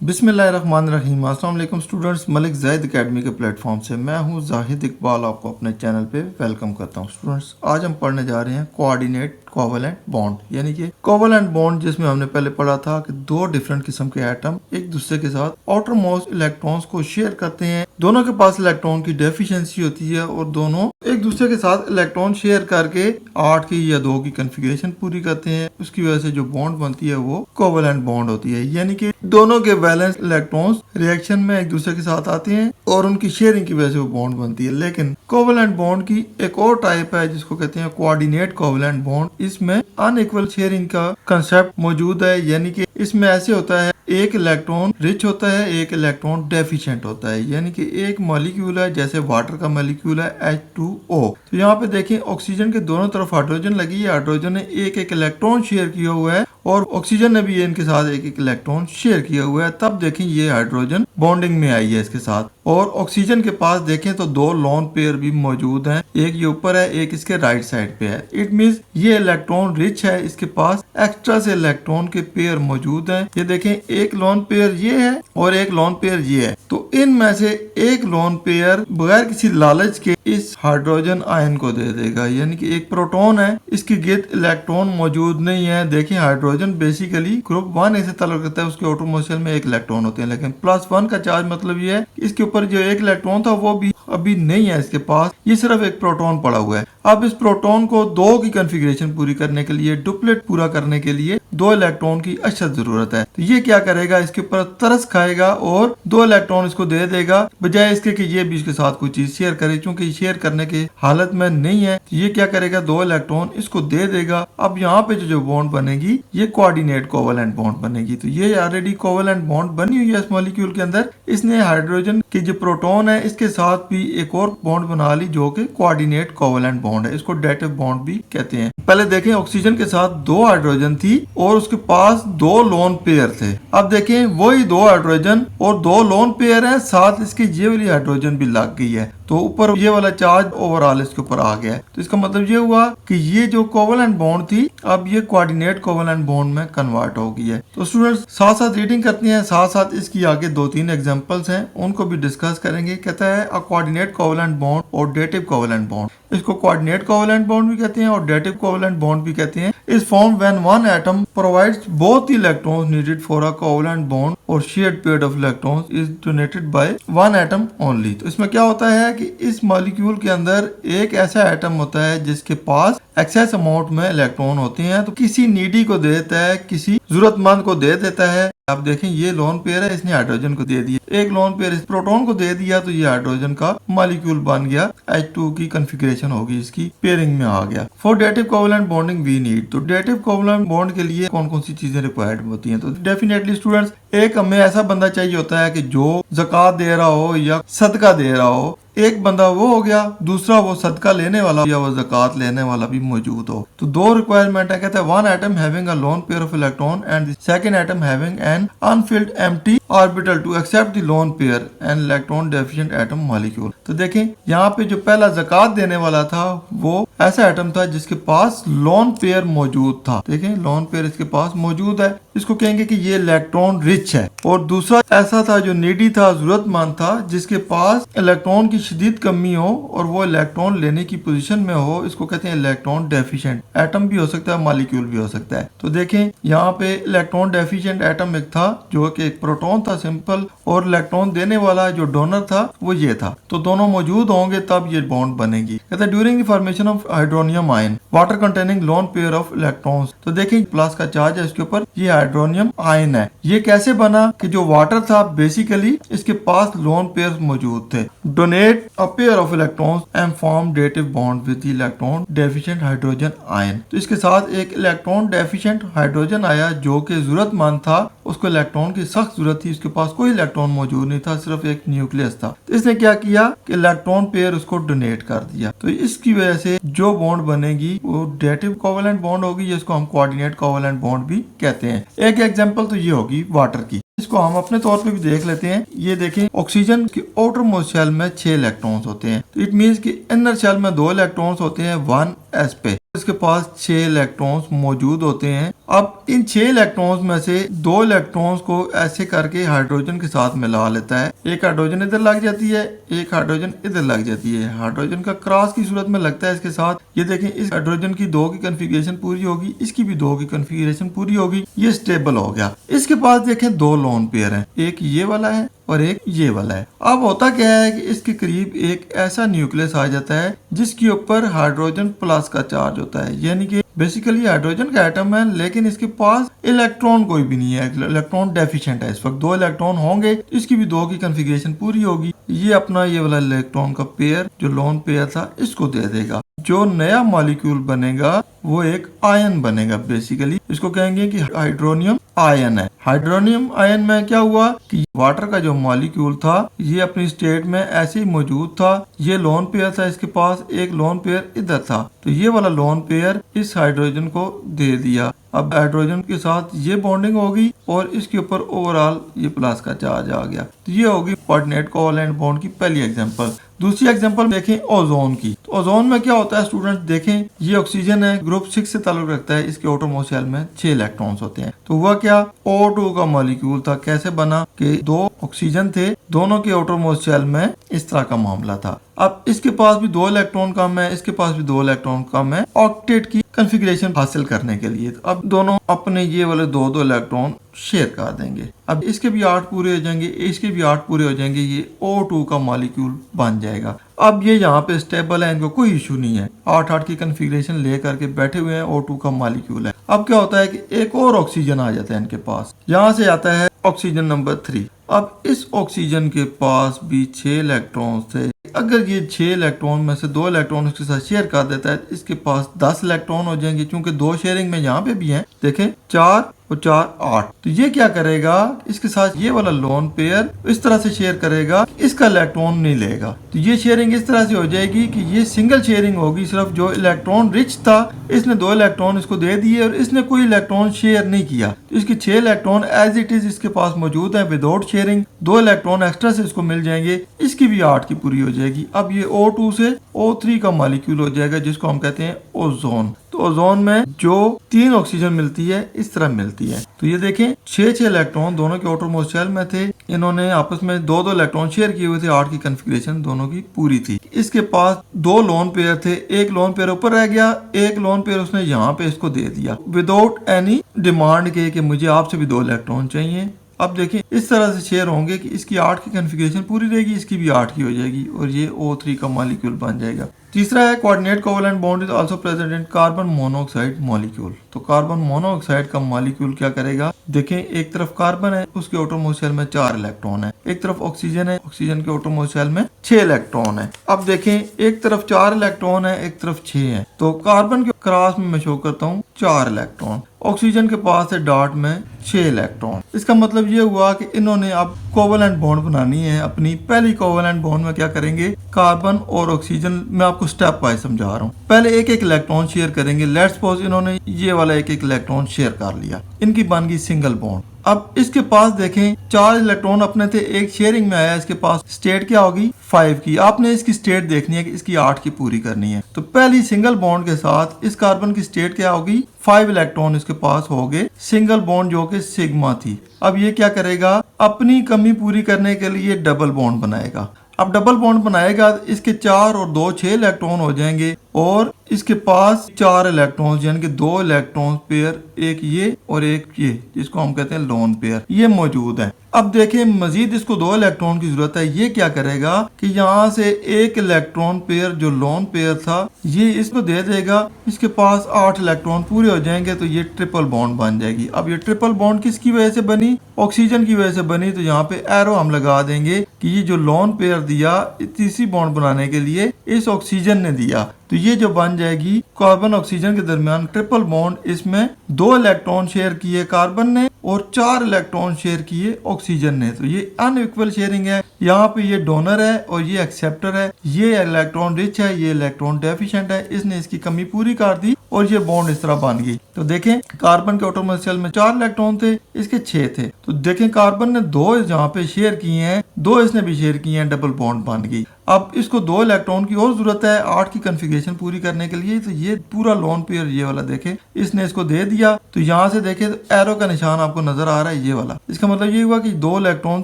बिस्मिल्लाहिर्रहमानिर्रहीम। अस्सलाम वालेकुम स्टूडेंट्स, मलिक ज़ैद एकेडमी के प्लेटफॉर्म से मैं हूं जाहिद इकबाल, आपको अपने चैनल पे वेलकम करता हूं। स्टूडेंट्स, आज हम पढ़ने जा रहे हैं कोऑर्डिनेट कोवेलेंट बॉन्ड, यानी कि कोवेलेंट बॉन्ड, जिसमें हमने पहले पढ़ा था कि दो डिफरेंट किस्म के एटम एक दूसरे के साथ आउटर मोस्ट इलेक्ट्रॉन्स को शेयर करते हैं। दोनों के पास इलेक्ट्रॉन की डेफिशिएंसी होती है और दोनों एक दूसरे के साथ इलेक्ट्रॉन शेयर करके 8 की या 2 की कॉन्फ़िगरेशन पूरी करते हैं। उसकी वजह से जो बॉन्ड बनती है वो कोवेलेंट बॉन्ड होती है, यानी कि दोनों के वैलेंस इलेक्ट्रॉन्स रिएक्शन में एक दूसरे के साथ आते हैं और उनकी शेयरिंग की वजह से वो बॉन्ड बनती है। लेकिन कोवेलेंट बॉन्ड की एक और टाइप है जिसको कहते हैं कोऑर्डिनेट कोवेलेंट बॉन्ड। इसमें अनइक्वल शेयरिंग का कंसेप्ट मौजूद है, यानी कि इसमें ऐसे होता है एक इलेक्ट्रॉन रिच होता है, एक इलेक्ट्रॉन डेफिशिएंट होता है। यानी कि एक मॉलिक्यूल है, जैसे वाटर का मॉलिक्यूल है H2O। तो यहाँ पे देखें ऑक्सीजन के दोनों तरफ हाइड्रोजन लगी है, हाइड्रोजन ने एक एक इलेक्ट्रॉन शेयर किया हुआ है और ऑक्सीजन ने भी इनके साथ एक एक इलेक्ट्रॉन शेयर किया हुआ है। तब देखें ये हाइड्रोजन बॉन्डिंग में आई है इसके साथ। और ऑक्सीजन के पास देखें तो दो लोन पेयर भी मौजूद हैं, एक ये ऊपर है, एक इसके राइट साइड पे है। इट मींस ये इलेक्ट्रॉन रिच है, इसके पास एक्स्ट्रा से इलेक्ट्रॉन के पेयर मौजूद हैं। ये देखें एक लोन पेयर ये है और एक लोन पेयर ये है। तो इनमें से एक लोन पेयर बगैर किसी लालच के इस हाइड्रोजन आयन को दे देगा, यानी कि एक प्रोटॉन है, इसके गिर्द इलेक्ट्रॉन मौजूद नहीं है। देखिए हाइड्रोजन बेसिकली ग्रुप 1 से ताल्लुक रखता है, उसके आउटर मोस्ट शेल में एक इलेक्ट्रॉन होते हैं, लेकिन +1 का चार्ज मतलब ये है इसके ऊपर जो एक इलेक्ट्रॉन था वो भी अभी नहीं है इसके पास, ये सिर्फ एक प्रोटॉन पड़ा हुआ है। अब इस प्रोटॉन को 2 की कॉन्फ़िगरेशन पूरी करने के लिए, डुप्लेट पूरा करने के लिए 2 इलेक्ट्रॉन की अशद जरूरत है। तो ये क्या करेगा, इसके ऊपर तरस खाएगा और 2 इलेक्ट्रॉन इसको दे देगा, बजाय इसके कि ये भी इसके साथ कोई चीज शेयर करे। चूंकि शेयर करने की हालत में नहीं है, ये क्या करेगा, 2 इलेक्ट्रॉन इसको दे देगा। अब यहाँ पे जो बॉन्ड बनेगी ये कोऑर्डिनेट कोवेलेंट बॉन्ड बनेगी। तो ये ऑलरेडी कोवेलेंट बॉन्ड बनी हुई है इस मॉलिक्यूल के अंदर। इसने हाइड्रोजन की जो प्रोटॉन है इसके साथ भी एक और बॉन्ड बना ली जो कि कोऑर्डिनेट कोवेलेंट बॉन्ड है। इसको डेटिव बॉन्ड भी कहते हैं। पहले देखें ऑक्सीजन के साथ 2 हाइड्रोजन थी और उसके पास 2 लोन पेयर थे। अब देखें वही 2 हाइड्रोजन और 2 लोन पेयर है, साथ इसकी ये वाली हाइड्रोजन भी लग गई है, तो ऊपर ये वाला चार्ज ओवरऑल इसके ऊपर आ गया है। तो इसका मतलब ये हुआ कि ये जो कोवेलेंट बॉन्ड थी अब ये कोऑर्डिनेट कोवेलेंट बॉन्ड में कन्वर्ट हो गई है। तो स्टूडेंट्स साथ साथ रीडिंग करते हैं, साथ साथ इसकी आगे 2-3 एग्जांपल्स हैं उनको भी डिस्कस करेंगे। कहता है अ कोऑर्डिनेट कोवेलेंट बॉन्ड और डेटिव कोवेलेंट बॉन्ड। इसको कोऑर्डिनेट कोवेलेंट बॉन्ड भी कहते हैं और डेटिव कोवेलेंट बॉन्ड भी कहते हैं। इस form when one atom provides both the electrons needed for a covalent bond और shared pair of electrons is donated by one atom only. तो इसमें क्या होता है कि इस मॉलिक्यूल के अंदर एक ऐसा एटम होता है जिसके पास एक्सेस अमाउंट में इलेक्ट्रॉन होते हैं, तो किसी नीडी को दे देता है, किसी जरूरतमंद को दे देता है। आप देखें ये लोन पेयर है, इसने हाइड्रोजन को दे दिया, एक लोन पेयर इस प्रोटॉन को दे दिया, तो ये हाइड्रोजन का मॉलिक्यूल बन गया, H2 की कॉन्फ़िगरेशन होगी, इसकी पेयरिंग में आ गया। For dative covalent bonding we need. तो डेटिव कोवेलेंट बॉन्ड के लिए कौन कौन सी चीजें रिक्वायर्ड होती हैं? तो डेफिनेटली स्टूडेंट्स एक हमें ऐसा बंदा चाहिए होता है कि जो ज़कात दे रहा हो या सदका दे रहा हो। एक बंदा वो हो गया, दूसरा वो सदका लेने वाला या वो ज़कात लेने वाला भी मौजूद हो। तो 2 रिक्वायरमेंट है। कहता है one atom having a lone pair of electron and the second atom having an unfilled empty orbital to accept the lone pair and electron deficient atom molecule. तो देखें यहाँ पे जो पहला ज़कात देने वाला था वो ऐसा एटम था जिसके पास लोन पेयर मौजूद था। देखें लोन पेयर इसके पास मौजूद है, इसको कहेंगे कि ये इलेक्ट्रॉन रिच है। और दूसरा ऐसा था जो नीडी था, जरूरतमंद था, जिसके पास इलेक्ट्रॉन की शदीद कमी हो और वो इलेक्ट्रॉन लेने की पोजीशन में हो, इसको कहते हैं इलेक्ट्रॉन डेफिशिएंट। एटम भी हो सकता है, मॉलिक्यूल भी हो सकता है। तो देखें यहाँ पे इलेक्ट्रॉन डेफिशिएंट एटम एक था जो कि एक प्रोटॉन था सिंपल, और इलेक्ट्रॉन देने वाला जो डोनर था वो ये था। तो दोनों मौजूद होंगे तब ये बॉन्ड बनेगी। कहता है during the formation of hydronium ion water containing loan pair of electrons. तो देखें प्लस का चार्ज है इसके ऊपर, ये हाइड्रोनियम आयन है। ये कैसे बना कि जो वाटर था बेसिकली इसके पास लोन पेयर मौजूद थे, donate a pair of electrons and form dative bond with electron deficient hydrogen ion. तो इसके साथ एक इलेक्ट्रॉन डेफिशिएंट हाइड्रोजन आया जो कि जरूरतमंद था, उसको इलेक्ट्रॉन की सख्त जरूरत थी, उसके पास कोई इलेक्ट्रॉन मौजूद नहीं था, सिर्फ एक न्यूक्लियस था। तो इसने क्या किया कि इलेक्ट्रॉन पेयर उसको डोनेट कर दिया। तो इसकी वजह से जो बॉन्ड बनेगी वो डेटिव कोवेलेंट बॉन्ड होगी, जिसको हम कोऑर्डिनेट कोवेलेंट बॉन्ड भी कहते हैं। एक एग्जांपल तो ये होगी वाटर की, इसको हम अपने तौर पे भी देख लेते हैं। ये देखें ऑक्सीजन के आउटर मोस्ट शेल में 6 इलेक्ट्रॉन्स होते हैं। तो इट मींस कि इनर शेल में 2 इलेक्ट्रॉन्स होते हैं 1s पे। इसके उसके पास 6 इलेक्ट्रॉन्स मौजूद होते हैं। अब इन 6 इलेक्ट्रॉन्स में से 2 इलेक्ट्रॉन्स को ऐसे करके हाइड्रोजन के साथ मिला लेता है। एक हाइड्रोजन इधर लग जाती है, एक हाइड्रोजन इधर लग जाती है। हाइड्रोजन का क्रॉस की सूरत में लगता है इसके साथ। ये देखें, इस हाइड्रोजन की 2 की कन्फिगरेशन पूरी होगी, इसकी भी 2 की कन्फिगरेशन पूरी होगी, ये स्टेबल हो गया। इसके पास देखें 2 लोन पेयर हैं, एक ये वाला है और एक ये वाला है। अब होता क्या है कि इसके करीब एक ऐसा न्यूक्लियस आ जाता है जिसके ऊपर हाइड्रोजन प्लस का चार्ज होता है, यानी कि बेसिकली हाइड्रोजन का एटम है लेकिन इसके पास इलेक्ट्रॉन कोई भी नहीं है, इलेक्ट्रॉन डेफिशिएंट है। इस वक्त 2 इलेक्ट्रॉन होंगे, इसकी भी 2 की कन्फिगरेशन पूरी होगी। ये अपना ये वाला इलेक्ट्रॉन का पेयर जो लोन पेयर था इसको दे देगा। जो नया मॉलिक्यूल बनेगा वो एक आयन बनेगा। बेसिकली इसको कहेंगे कि हाइड्रोनियम आयन है। हाइड्रोनियम आयन में क्या हुआ कि वाटर का जो मॉलिक्यूल था ये अपनी स्टेट में ऐसे ही मौजूद था। ये लोन पेयर था, इसके पास एक लोन पेयर इधर था, तो ये वाला लोन पेयर इस हाइड्रोजन को दे दिया। अब हाइड्रोजन के साथ ये बॉन्डिंग होगी और इसके ऊपर ओवरऑल ये प्लस का चार्ज आ गया। तो ये होगी कोऑर्डिनेट कोवैलेंट बॉन्ड की पहली एग्जांपल। दूसरी एग्जांपल देखें ओजोन की। तो ओजोन में क्या होता है स्टूडेंट्स, देखें ये ऑक्सीजन है, ग्रुप 6 से ताल्लुक रखता है। इसके आउटरमोस्ट शेल में 6 इलेक्ट्रॉन्स होते हैं। तो हुआ क्या, O2 का मॉलिक्यूल था। कैसे बना कि 2 ऑक्सीजन थे, दोनों के आउटरमोस्ट शेल में इस तरह का मामला था। अब इसके पास भी 2 इलेक्ट्रॉन कम है, इसके पास भी 2 इलेक्ट्रॉन कम है ऑक्टेट की कॉन्फ़िगरेशन हासिल करने के लिए। तो अब दोनों अपने ये वाले 2-2 इलेक्ट्रॉन शेयर कर देंगे। अब इसके भी 8 पूरे हो जाएंगे, इसके भी 8 पूरे हो जाएंगे, ये O2 का मॉलिक्यूल बन जाएगा। अब ये यहाँ पे स्टेबल है, इनको कोई इशू नहीं है। 8-8 की कॉन्फ़िगरेशन ले करके बैठे हुए हैं, O2 का मॉलिक्यूल है। अब क्या होता है कि एक और ऑक्सीजन आ जाता है इनके पास, यहाँ से आता है ऑक्सीजन नंबर 3। अब इस ऑक्सीजन के पास भी 6 इलेक्ट्रॉन थे। अगर ये 6 इलेक्ट्रॉन में से 2 इलेक्ट्रॉन उसके साथ शेयर कर देता है, इसके पास 10 इलेक्ट्रॉन हो जाएंगे। क्योंकि 2 शेयरिंग में यहाँ पे भी हैं, देखें 4 और 4 8। तो ये क्या करेगा, इसके साथ ये वाला लोन पेयर इस तरह से शेयर करेगा, इसका इलेक्ट्रॉन नहीं लेगा। तो ये शेयरिंग इस तरह से हो जाएगी कि ये सिंगल शेयरिंग होगी। सिर्फ जो इलेक्ट्रॉन रिच था इसने 2 इलेक्ट्रॉन इसको दे दिए और इसने कोई इलेक्ट्रॉन शेयर नहीं किया। तो इसके 6 इलेक्ट्रॉन एज इट इज इसके पास मौजूद है विदाउट शेयरिंग। 2 इलेक्ट्रॉन एक्स्ट्रा से इसको मिल जाएंगे, इसकी भी 8 की पूरी हो जाएगी। अब ये O2 से O3 का मॉलिक्यूल हो जाएगा जिसको हम कहते हैं ओजोन। तो ओजोन में जो 3 ऑक्सीजन मिलती है इस तरह मिलती है। तो ये देखें 6 इलेक्ट्रॉन दोनों के आउटरमोस्ट शेल में थे। इन्होंने आपस में 2 इलेक्ट्रॉन शेयर किए हुए थे, 8 की कॉन्फ़िगरेशन दोनों की पूरी थी। इसके पास 2 लोन पेयर थे, एक लोन पेयर ऊपर रह गया, एक लोन पेयर उसने यहाँ पे इसको दे दिया विदाउट एनी डिमांड के कि मुझे आपसे भी 2 इलेक्ट्रॉन चाहिए। अब देखें इस तरह से शेयर होंगे कि इसकी 8 की कॉन्फ़िगरेशन पूरी रहेगी, इसकी भी 8 की हो जाएगी और ये O3 का मॉलिक्यूल बन जाएगा। तीसरा है coordinate covalent bond is also present in carbon monoxide molecule. तो कार्बन मोनोऑक्साइड का मॉलिक्यूल क्या करेगा, देखें एक तरफ कार्बन है, उसके आउटरमोस्ट शेल में 4 इलेक्ट्रॉन है, एक तरफ ऑक्सीजन है, ऑक्सीजन के आउटरमोस्ट शेल में 6 इलेक्ट्रॉन है। अब देखें एक तरफ 4 इलेक्ट्रॉन है, एक तरफ 6 है। तो कार्बन के क्रॉस में मैं शो करता हूँ 4 इलेक्ट्रॉन, ऑक्सीजन के पास है डॉट में 6 इलेक्ट्रॉन। इसका मतलब ये हुआ कि इन्होंने अब कोवैलेंट बॉन्ड बनानी है। अपनी पहली कोवैलेंट बॉन्ड में क्या करेंगे, कार्बन और ऑक्सीजन, मैं आपको स्टेप वाइज समझा रहा हूँ। पहले एक एक इलेक्ट्रॉन शेयर करेंगे। लेट्स सपोज इन्होंने ये वाला एक एक इलेक्ट्रॉन शेयर कर लिया, इनकी बन गई सिंगल बॉन्ड। अब इसके पास देखें 4 इलेक्ट्रॉन अपने थे, एक शेयरिंग में आया, इसके पास स्टेट क्या होगी 5 की। आपने इसकी स्टेट देखनी है कि इसकी 8 की पूरी करनी है। तो पहली सिंगल बॉन्ड के साथ इस कार्बन की स्टेट क्या होगी, 5 इलेक्ट्रॉन इसके पास हो गए, सिंगल बॉन्ड जो कि सिग्मा थी। अब ये क्या करेगा, अपनी कमी पूरी करने के लिए डबल बॉन्ड बनाएगा। अब डबल बॉन्ड बनाएगा, इसके 4 और 2 6 इलेक्ट्रॉन हो जाएंगे और इसके पास 4 इलेक्ट्रॉन यानी कि 2 इलेक्ट्रॉन पेयर, एक ये और एक ये, जिसको हम कहते हैं लोन पेयर, ये मौजूद है। अब देखें मजीद इसको 2 इलेक्ट्रॉन की जरूरत है। ये क्या करेगा कि यहाँ से एक इलेक्ट्रॉन पेयर जो लोन पेयर था ये इसको दे देगा, इसके पास 8 इलेक्ट्रॉन पूरे हो जाएंगे, तो ये ट्रिपल बॉन्ड बन जाएगी। अब ये ट्रिपल बॉन्ड किसकी वजह से बनी, ऑक्सीजन की वजह से बनी। तो यहाँ पे एरो हम लगा देंगे कि ये जो लोन पेयर दिया तीसरी बॉन्ड बनाने के लिए इस ऑक्सीजन ने दिया। तो ये जो बन जाएगी कार्बन ऑक्सीजन के दरमियान ट्रिपल बॉन्ड, इसमें 2 इलेक्ट्रॉन शेयर किए कार्बन ने और 4 इलेक्ट्रॉन शेयर किए ऑक्सीजन ने। तो ये अनइक्वल शेयरिंग है, यहाँ पे ये डोनर है और ये एक्सेप्टर है। ये इलेक्ट्रॉन रिच है, ये इलेक्ट्रॉन डेफिशिएंट है, इसने इसकी कमी पूरी कर दी और ये बॉन्ड इस तरह बन गई। तो देखें कार्बन के आटोमिक शेल में 4 इलेक्ट्रॉन थे, इसके 6 थे। तो देखें कार्बन ने 2 यहाँ पे शेयर किए हैं, 2 इसने भी शेयर किए हैं, डबल बॉन्ड बन गई। अब इसको 2 इलेक्ट्रॉन की और जरूरत है 8 की कॉन्फ़िगरेशन पूरी करने के लिए। तो ये पूरा लोन पेयर ये वाला देखें इसने इसको दे दिया। तो यहाँ से देखें तो एरो का निशान आपको नजर आ रहा है ये वाला। इसका मतलब ये हुआ कि 2 इलेक्ट्रॉन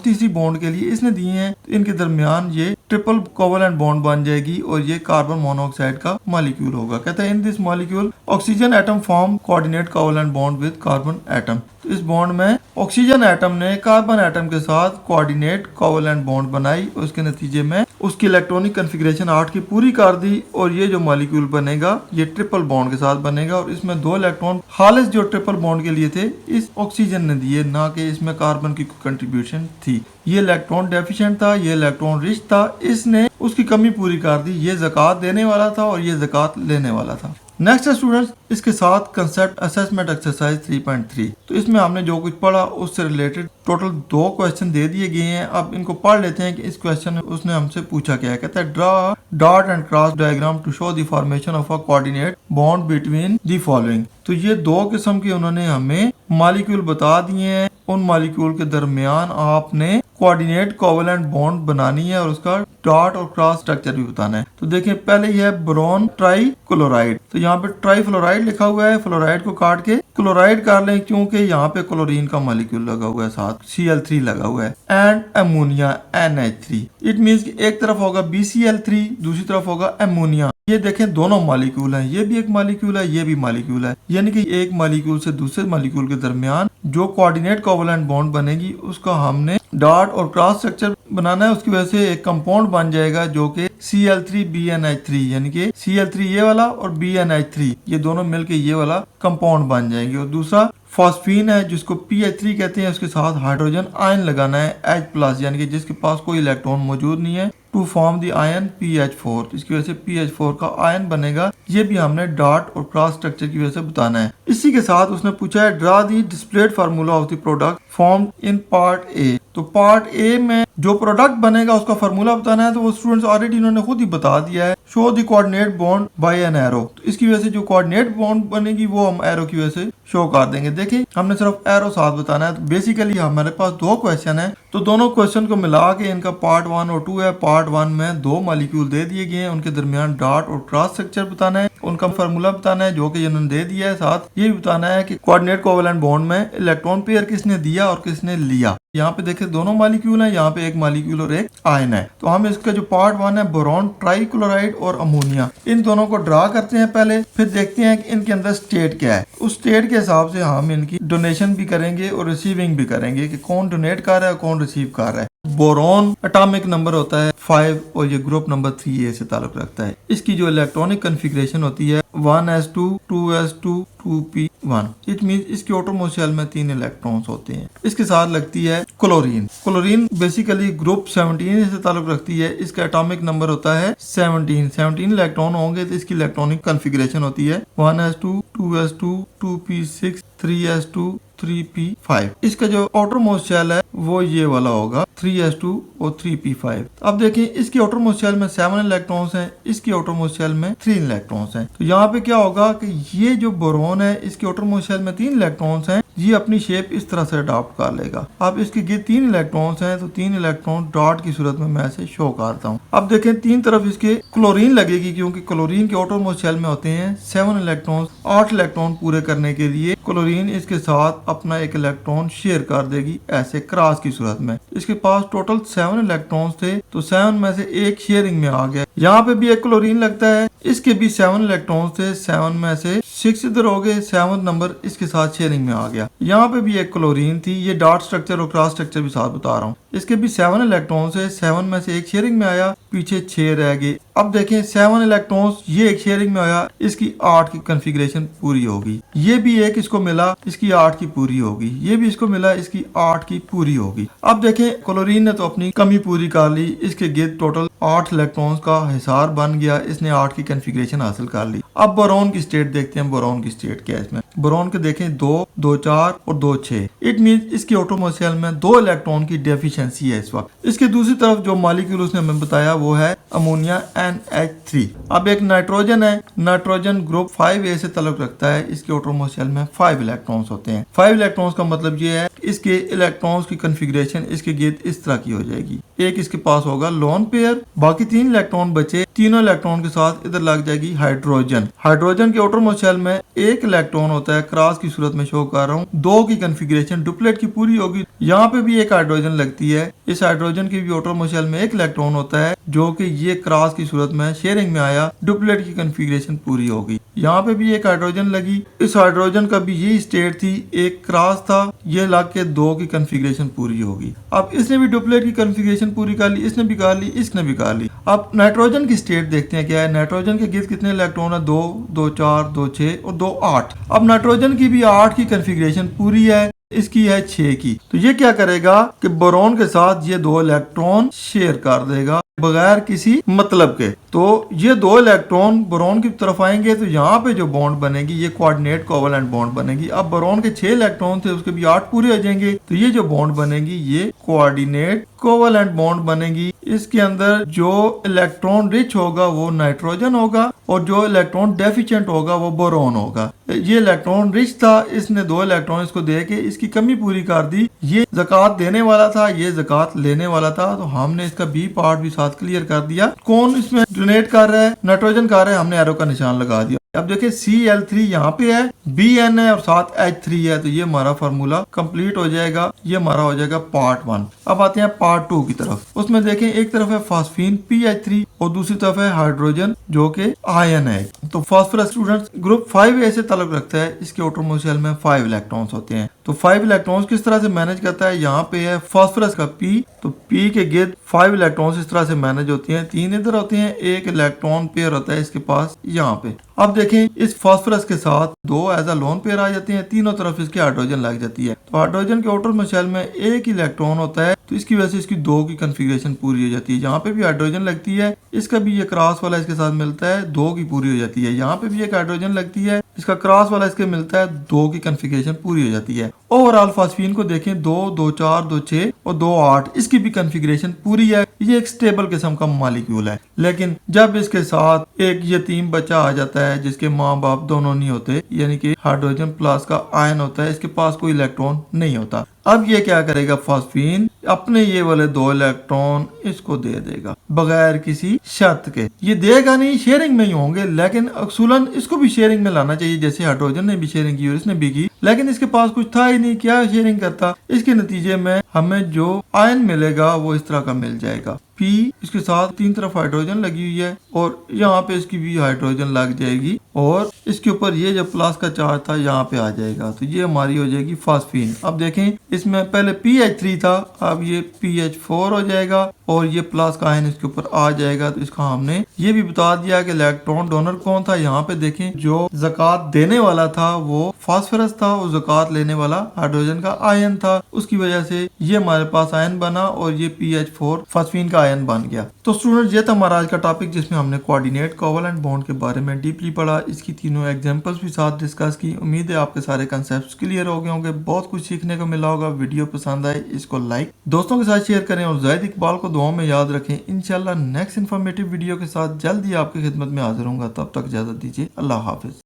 तीसरी बॉन्ड के लिए इसने दिए हैं, तो इनके दरमियान ये ट्रिपल कोवेलेंट बॉन्ड बन जाएगी और ये कार्बन मोनोऑक्साइड का मॉलिक्यूल होगा। कहते हैं in this molecule oxygen atom form coordinate covalent bond with carbon atom. तो इस बॉन्ड में ऑक्सीजन एटम ने कार्बन एटम के साथ कोऑर्डिनेट कोवेलेंट बॉन्ड बनाई, उसके नतीजे में उसकी इलेक्ट्रॉनिक कॉन्फ़िगरेशन 8 की पूरी कर दी और ये जो मॉलिक्यूल बनेगा ये ट्रिपल बॉन्ड के साथ बनेगा। और इसमें 2 इलेक्ट्रॉन खालिस जो ट्रिपल बॉन्ड के लिए थे इस ऑक्सीजन ने दिए, ना कि इसमें कार्बन की कंट्रीब्यूशन थी। ये इलेक्ट्रॉन डेफिशिएंट था, ये इलेक्ट्रॉन रिच था, इसने उसकी कमी पूरी कर दी। ये ज़कात देने वाला था और ये ज़कात लेने वाला था। नेक्स्ट स्टूडेंट्स इसके साथ कंसेप्ट असेसमेंट एक्सरसाइज 3.3। तो इसमें हमने जो कुछ पढ़ा उससे रिलेटेड टोटल 2 क्वेश्चन दे दिए गए हैं। अब इनको पढ़ लेते हैं कि इस क्वेश्चन में उसने हमसे पूछा क्या है। कहता है draw dot and cross diagram to show the formation of a coordinate bond between the following. तो ये 2 किस्म के उन्होंने हमें मॉलिक्यूल बता दिए हैं। उन मॉलिक्यूल के दरमियान आपने कोऑर्डिनेट कोवेलेंट बॉन्ड बनानी है और उसका डॉट और क्रॉस स्ट्रक्चर भी बताना है। तो देखें पहले यह है बोरॉन ट्राई क्लोराइड। तो यहाँ पे ट्राई फ्लोराइड लिखा हुआ है, फ्लोराइड को काट के क्लोराइड कर लें क्योंकि यहाँ पे क्लोरीन का मॉलिक्यूल लगा हुआ है, साथ Cl3 लगा हुआ है and ammonia NH3। It means कि एक तरफ होगा BCl3, दूसरी तरफ होगा अमोनिया। ये देखें दोनों मॉलिक्यूल हैं, ये भी एक मॉलिक्यूल है, ये भी मॉलिक्यूल है, यानी कि एक मॉलिक्यूल से दूसरे मॉलिक्यूल के दरमियान जो कोऑर्डिनेट कोवेलेंट बॉन्ड बनेगी उसका हमने डॉट और क्रॉस स्ट्रक्चर बनाना है। उसकी वजह से एक कंपाउंड बन जाएगा जो कि Cl3BNH3, यानी कि Cl3 ये वाला और BNH3 ये दोनों मिलके ये वाला कंपाउंड बन जाएंगे। और दूसरा फॉस्फीन है जिसको PH3 कहते हैं, उसके साथ हाइड्रोजन आयन लगाना है H+, यानी कि जिसके पास कोई इलेक्ट्रॉन मौजूद नहीं है, to form the ion PH4। इसकी वजह से PH4 का आयन बनेगा। ये भी हमने डॉट और क्रॉस स्ट्रक्चर की वजह से बताना है। इसी के साथ उसने पूछा है draw the displayed formula of the product form in part A. तो पार्ट ए में जो प्रोडक्ट बनेगा उसका फार्मूला बताना है। तो वो स्टूडेंट्स ऑलरेडी इन्होंने खुद ही बता दिया है, show the coordinate bond by an arrow. तो इसकी वजह से जो कोऑर्डिनेट बॉन्ड बनेगी वो हम एरो की वजह से शो कर देंगे। देखिए हमने सिर्फ एरो साथ बताना है। तो बेसिकली हमारे पास 2 क्वेश्चन है, तो दोनों क्वेश्चन को मिला के इनका पार्ट 1 और 2 है। पार्ट 1 में 2 मॉलिक्यूल दे दिए गए हैं, उनके दरमियान डॉट और क्रॉस स्ट्रक्चर बताना है, उनका फार्मूला बताना है जो कि इन्होंने दे दिया है। साथ ये भी बताना है कि कोऑर्डिनेट कोवेलेंट बॉन्ड में इलेक्ट्रॉन पेयर किसने दिया और किसने लिया। यहाँ पे देखे दोनों मॉलिक्यूल हैं, यहाँ पे एक मॉलिक्यूल और एक आयन है। तो हम इसका जो पार्ट 1 है बोरॉन ट्राइक्लोराइड और अमोनिया, इन दोनों को ड्रा करते हैं पहले, फिर देखते हैं कि इनके अंदर स्टेट क्या है। उस स्टेट के हिसाब से हम इनकी डोनेशन भी करेंगे और रिसीविंग भी करेंगे कि कौन डोनेट कर रहा है कौन रिसीव कर रहा है। बोरॉन एटॉमिक नंबर होता है 5 और ये ग्रुप नंबर 3A से ताल्लुक रखता है। इसकी जो इलेक्ट्रॉनिक कॉन्फ़िगरेशन होती है 1s2 2s2 2p1। It means इसके आटोमिक शेल में 3 इलेक्ट्रॉन्स होते हैं। इसके साथ लगती है क्लोरीन। क्लोरीन बेसिकली ग्रुप 17 से ताल्लुक रखती है। इसका एटॉमिक नंबर होता है 17 इलेक्ट्रॉन होंगे तो इसकी इलेक्ट्रॉनिक कॉन्फ़िगरेशन होती है 1s2 2s2 2p6 3s2 3p5। इसका जो आउटरमोस्ट शेल है वो ये वाला होगा 3s2 और 3p5। अब देखें इसकी आउटरमोस्ट शेल में 7 इलेक्ट्रॉन्स हैं, इसकी आउटरमोस्ट शेल में 3 इलेक्ट्रॉन्स हैं। तो यहाँ पे क्या होगा कि ये जो बोरॉन है इसकी आउटरमोस्ट शेल में 3 इलेक्ट्रॉन्स हैं, ये अपनी शेप इस तरह से अडॉप्ट कर लेगा। अब इसके ये 3 इलेक्ट्रॉन्स हैं तो 3 इलेक्ट्रॉन डॉट की सूरत में मैं ऐसे शो करता हूँ। अब देखें 3 तरफ इसके क्लोरीन लगेगी क्योंकि क्लोरीन के आउटरमोस्ट शेल में होते हैं 7 इलेक्ट्रॉन्स। 8 इलेक्ट्रॉन पूरे करने के लिए क्लोरीन इसके साथ अपना एक इलेक्ट्रॉन शेयर कर देगी ऐसे क्रॉस की सूरत में। इसके पास टोटल 7 इलेक्ट्रॉन्स थे तो 7 में से एक शेयरिंग में आ गया। यहाँ पे भी एक क्लोरीन लगता है, इसके भी 7 इलेक्ट्रॉन्स थे, 7 में से 6 इधर हो गए, 7 नंबर इसके साथ शेयरिंग में आ गया। यहाँ पे भी एक क्लोरीन थी, ये डॉट स्ट्रक्चर और क्रॉस स्ट्रक्चर भी साथ बता रहा हूँ। इसके भी 7 इलेक्ट्रॉन्स है, 7 में से एक शेयरिंग में आया, पीछे 6 रह गए। अब देखें 7 इलेक्ट्रॉन्स ये एक शेयरिंग में आया, इसकी 8 की कॉन्फ़िगरेशन पूरी होगी। ये भी एक इसको मिला, इसकी 8 की पूरी होगी। ये भी इसको मिला, इसकी 8 की पूरी होगी। अब देखें क्लोरीन ने तो अपनी कमी पूरी कर ली, इसके गिर्द टोटल 8 इलेक्ट्रॉन्स का हिसार बन गया, इसने 8 की कॉन्फ़िगरेशन हासिल कर ली। अब बोरॉन की स्टेट देखते हैं, बोरॉन की स्टेट क्या है इसमें। बोरॉन के देखें 2, 2 4 और 2 6। इट मीन इसकी ऑटोमोशेल में 2 इलेक्ट्रॉन की डेफिशिएंसी है इस वक्त। इसके दूसरी तरफ जो मॉलिक्यूल उसने हमें बताया वो है अमोनिया NH3। अब एक नाइट्रोजन है, नाइट्रोजन ग्रुप 5A से ताल्लुक रखता है। इसके ऑटोमोशेल में 5 इलेक्ट्रॉन्स होते हैं। 5 इलेक्ट्रॉन्स का मतलब ये है इसके इलेक्ट्रॉन्स की कॉन्फ़िगरेशन इसके गिर्द इस तरह की हो जाएगी। एक इसके पास होगा लोन पेयर, बाकी 3 इलेक्ट्रॉन बचे, तीनों इलेक्ट्रॉन के साथ इधर लग जाएगी हाइड्रोजन। हाइड्रोजन के आउटर में एक इलेक्ट्रॉन होता है, क्रॉस की सूरत में शो कर रहा हूँ। 2 की कॉन्फ़िगरेशन डुप्लेट की पूरी होगी। यहाँ पे भी एक हाइड्रोजन लगती है। इस हाइड्रोजन के भी आउटर में एक इलेक्ट्रॉन होता है जो कि ये क्रॉस की सूरत में शेयरिंग में आया, डुप्लेट की कॉन्फ़िगरेशन पूरी होगी। यहाँ पे भी एक हाइड्रोजन लगी। इस हाइड्रोजन का भी यही स्टेट थी, एक क्रॉस था, ये लग के 2 की कॉन्फ़िगरेशन पूरी होगी। अब इसने भी डुप्लेट की कॉन्फ़िगरेशन पूरी कर ली, इसने भी कर ली, इसने भी कर ली। अब नाइट्रोजन की स्टेट देखते हैं क्या है। नाइट्रोजन के गिर्द कितने इलेक्ट्रॉन है? 2, 2 4, 2 6 और 2 8। अब नाइट्रोजन की भी 8 की कॉन्फ़िगरेशन पूरी है, इसकी है 6 की। तो ये क्या करेगा कि बोरॉन के साथ ये 2 इलेक्ट्रॉन शेयर कर देगा बगैर किसी मतलब के। तो ये 2 इलेक्ट्रॉन बोरॉन की तरफ आएंगे तो यहाँ पे जो बॉन्ड बनेगी ये कोऑर्डिनेट कोवेलेंट बॉन्ड बनेगी। अब बोरॉन के 6 इलेक्ट्रॉन थे, उसके भी 8 पूरे हो जाएंगे। तो ये जो बॉन्ड बनेगी ये कोऑर्डिनेट कोवेलेंट बॉन्ड बनेगी। इसके अंदर जो इलेक्ट्रॉन रिच होगा वो नाइट्रोजन होगा और जो इलेक्ट्रॉन डेफिशिएंट होगा वो बोरॉन होगा। ये इलेक्ट्रॉन रिच था, इसने 2 इलेक्ट्रॉन इसको दे के इसकी कमी पूरी कर दी। ये ज़कात देने वाला था, ये ज़कात लेने वाला था। तो हमने इसका बी पार्ट भी साथ क्लियर कर दिया। कौन इसमें डोनेट कर रहा है? नाइट्रोजन कर रहा है, हमने एरो का निशान लगा दिया। अब देखिए Cl3 यहाँ पे है, Bn है और साथ H3 है। तो ये हमारा फार्मूला कंप्लीट हो जाएगा। ये हमारा हो जाएगा पार्ट 1। अब आते हैं पार्ट 2 की तरफ। उसमें देखें एक तरफ है फास्फीन PH3 और दूसरी तरफ है हाइड्रोजन जो कि आयन है। तो फास्फोरस स्टूडेंट्स ग्रुप 5A से ताल्लुक रखता है। इसके आउटरमोस्ट में 5 इलेक्ट्रॉन्स होते हैं। तो 5 इलेक्ट्रॉन्स किस तरह से मैनेज करता है? यहाँ पे है फास्फोरस का P, तो P के गिर्द 5 इलेक्ट्रॉन्स इस तरह से मैनेज होती हैं। 3 इधर होते हैं, एक इलेक्ट्रॉन पेयर होता है इसके पास यहाँ पे। अब देखें इस फास्फोरस के साथ 2 एज अ लोन पेयर आ जाते हैं, तीनों तरफ इसके हाइड्रोजन लग जाती है। तो हाइड्रोजन के आउटर शेल में एक इलेक्ट्रॉन होता है, तो इसकी वजह से इसकी 2 की कॉन्फ़िगरेशन पूरी हो जाती है। यहाँ पे भी हाइड्रोजन लगती है, इसका भी ये क्रॉस वाला इसके साथ मिलता है, 2 की पूरी हो जाती है। यहाँ पे भी एक हाइड्रोजन लगती है, इसका क्रॉस वाला इसके मिलता है, 2 की कॉन्फ़िगरेशन पूरी हो जाती है। ओवरऑल फास्फीन को देखें 2, 2 4, 2 6 और 2 8, इसकी भी कॉन्फ़िगरेशन पूरी है। ये एक स्टेबल किस्म का मॉलिक्यूल है। लेकिन जब इसके साथ एक यतीम बच्चा आ जाता है जिसके माँ बाप दोनों नहीं होते, यानी कि हाइड्रोजन प्लस का आयन होता है, इसके पास कोई इलेक्ट्रॉन नहीं होता। अब ये क्या करेगा? फास्फीन अपने ये वाले 2 इलेक्ट्रॉन इसको दे देगा बगैर किसी शर्त के। ये देगा नहीं, शेयरिंग में ही होंगे, लेकिन अक्सुलन इसको भी शेयरिंग में लाना चाहिए। जैसे हाइड्रोजन ने भी शेयरिंग की और इसने भी की, लेकिन इसके पास कुछ था ही नहीं, क्या शेयरिंग करता। इसके नतीजे में हमें जो आयन मिलेगा वो इस तरह का मिल जाएगा। P इसके साथ 3 तरफ हाइड्रोजन लगी हुई है और यहाँ पे इसकी भी हाइड्रोजन लग जाएगी और इसके ऊपर ये जो प्लस का चार्ज था यहाँ पे आ जाएगा। तो ये हमारी हो जाएगी फास्फीन। अब देखें इसमें पहले PH3 था, अब ये PH4 हो जाएगा और ये प्लस का आयन इसके ऊपर आ जाएगा। तो इसका हमने ये भी बता दिया कि इलेक्ट्रॉन डोनर कौन था। यहाँ पे देखें जो ज़कात देने वाला था वो फास्फोरस था और ज़कात लेने वाला हाइड्रोजन का आयन था। उसकी वजह से ये हमारे पास आयन बना और ये PH4 फास्फीन का आयन बन गया। तो स्टूडेंट ये था हमारा आज का टॉपिक जिसमें हमने कोऑर्डिनेट कोवेलेंट बॉन्ड के बारे में डीपली पढ़ा। इसकी तीनों एग्जांपल्स भी साथ डिस्कस की। उम्मीद है आपके सारे कंसेप्ट क्लियर हो गए होंगे, बहुत कुछ सीखने को मिला होगा। वीडियो पसंद आए इसको लाइक दोस्तों के साथ शेयर करें और जाहिद इकबाल को दुआओं में याद रखें। इंशाल्लाह नेक्स्ट इन्फॉर्मेटिव वीडियो के साथ जल्द ही आपकी खिदमत में हाजिर होऊंगा। तब तक इजाजत दीजिए। अल्लाह हाफिज।